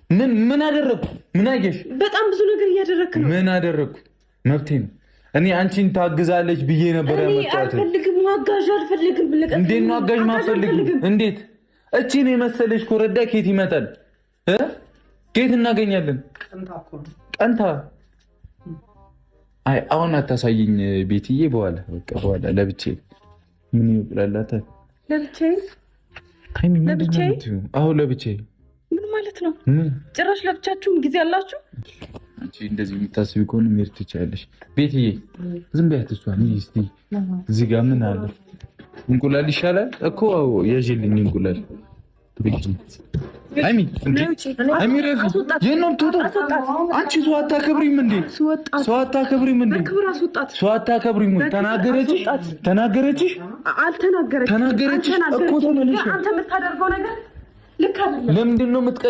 ምን አደረኩ? ምን አየሽ? በጣም ብዙ ነገር እያደረክ ነው። ምን አደረኩ? መብቴ ነው። እኔ አንቺን ታግዛለች ብዬ ነበር ያመጣሁት። አልፈልግም፣ አጋዥ አልፈልግም። እንዴት ነው አጋዥ ማፈልግም? እንዴት እቺን የመሰለች ኮረዳ ኬት ይመጣል? ኬት እናገኛለን? ቀንታ አይ አሁን አታሳይኝ ቤትዬ። በኋላ ለብቻዬ ምን ይብላላታ? ለብቻዬ አሁን ለብቻዬ ምን ማለት ነው? ጭራሽ ለብቻችሁም ጊዜ አላችሁ? አንቺ እንደዚህ የምታስቢ ከሆነ መሄድ ትችያለሽ። ቤትዬ ዝም በያት እሷን። እስቲ እዚህ ጋር ምን አለ? እንቁላል ይሻላል እኮ የጅልኝ እንቁላል። አይሚ ረፊ የነም ትውጣ። አንቺ ሰው አታከብሪም እንዴ? ሰው አታከብሪም እንዴ? ሰው አታከብሪም? ተናገረችሽ? አልተናገረችሽ? ተናገረችሽ እኮ ተመለሽ። አንተ የምታደርገው ነገር ልክ አይደለም። ለምንድን ነው የምትቀኝ?